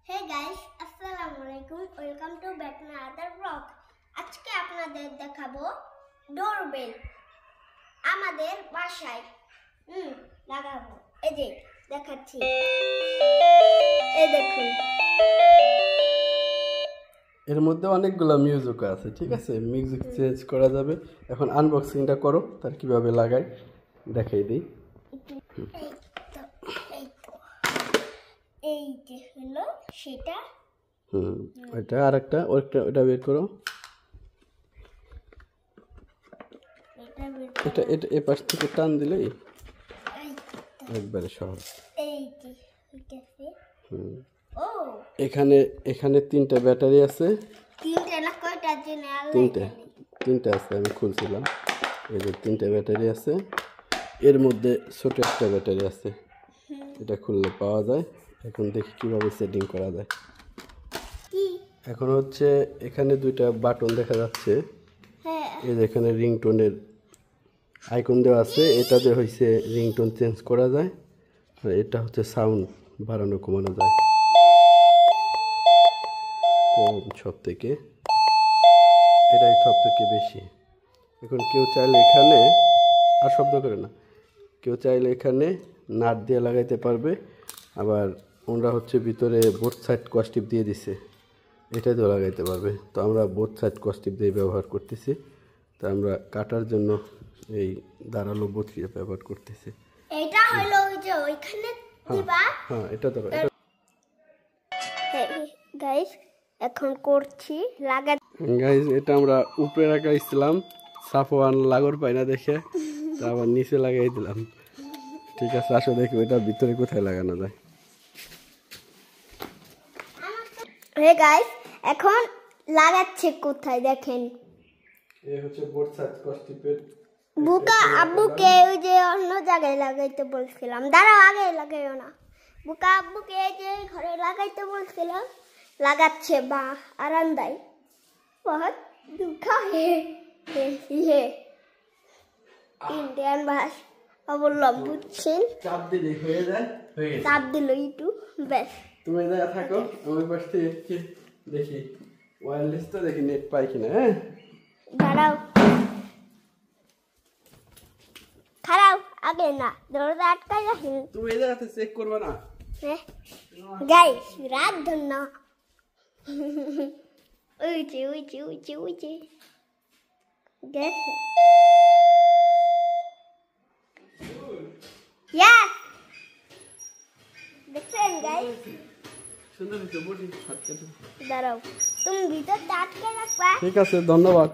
Hey guys, Assalamualaikum. Welcome to back to another vlog. আজকে আপনাদের দেখাবো ডোরবেল আমাদের বাসায় লাগাবো। এই যে দেখাচ্ছি, এই দেখুন। এর মধ্যে অনেকগুলো মিউজিক আছে, ঠিক আছে? মিউজিক চেঞ্জ করা যাবে। এখন আনবক্সিংটা করো, তার কিভাবে লাগাই দেখাই দিই। এই যে হলো সেটা। ওইটা আরেকটা ওইটা বের করো। এটা এই পাশ থেকে টান দিলেই একবারে সহজ। এই যে হইতেছে। এখানে তিনটা ব্যাটারি আছে। তিনটা না কয়টা? তিনটা আছে, আমি খুলছিলাম। এই যে তিনটা ব্যাটারি আছে, এর মধ্যে ছোট একটা ব্যাটারি আছে, এটা খুললে পাওয়া যায়। এখন দেখি কিভাবে সেটিং করা যায়। এখন হচ্ছে এখানে দুইটা বাটন দেখা যাচ্ছে, এই যে এখানে রিংটোনের আইকন দেওয়া আছে, এটাতে হচ্ছে রিংটোন চেঞ্জ করা যায়, আর এটা হচ্ছে সাউন্ড বাড়ানো কমানো যায়। কম সব থেকে এটাই সব থেকে বেশি। এখন কেউ চাইলে এখানে আর শব্দ করে না, কেউ চাইলে এখানে নাট দিয়ে লাগাইতে পারবে। আবার ওনারা হচ্ছে ভিতরে বোথ সাইড কস্টিপ দিয়ে দিছে, এটা দিয়েও লাগাইতে পারবে। তো আমরা বোথ সাইড কস্টিপ দিয়ে ব্যবহার করতেছি। তো আমরা কাটার জন্য এই ধারালো বত্রি ব্যবহার করতেছি। এটা হলো ওই যে ওইখানে দিবা। হ্যাঁ, এটা ধরো। গাইস এখন করছি লাগা। গাইস এটা আমরা উপরে লাগাইছিলাম, সাফওয়ান লাগর পাই না দেখে, তো আবার নিচে লাগাই দিলাম। ঠিক আছে, আসো দেখি ওইটা ভিতরে কোথায় লাগানো যায়। হে গাইস এখন লাগাচ্ছে কোথায় দেখেন। এই হচ্ছে বোথ সাইড কস্টিপের। বুকা আব্বুকে ওই যে অন্য জায়গায় লাগাইতে বলছিলাম, দাঁড়াও আগে লাগাইও না। বুকা আব্বুকে এই যে ঘরে লাগাইতে বলছিলাম, লাগাচ্ছে বা আরামদায়। বহুত দুঃখা হে ইন্ডিয়ান ভাষা বললাম, বুঝছেন? চাপ দিলে হয়ে যায়, চাপ দিল একটু ব্যাস। তুমি যা থাকো, আমি পাশ থেকে দেখি ওয়্যারলেসটা দেখি নেট পাই কিনা। হ্যাঁ দাঁড়াও, খারাপ আগে না, দরজা আটকাই রাখেন। তুমি এই জায়গাতে চেক করবে না? হ্যাঁ গাইস রাত ধর না। ওই যে গেছে। Yes! দেখছেন গাইস? সুন্দর হয়েছে, বটি দাঁড়াও, তুমি ভিতরটা আটকে রাখবা। ঠিক আছে, ধন্যবাদ।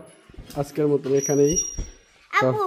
আজকের মতো এখানেই। আপু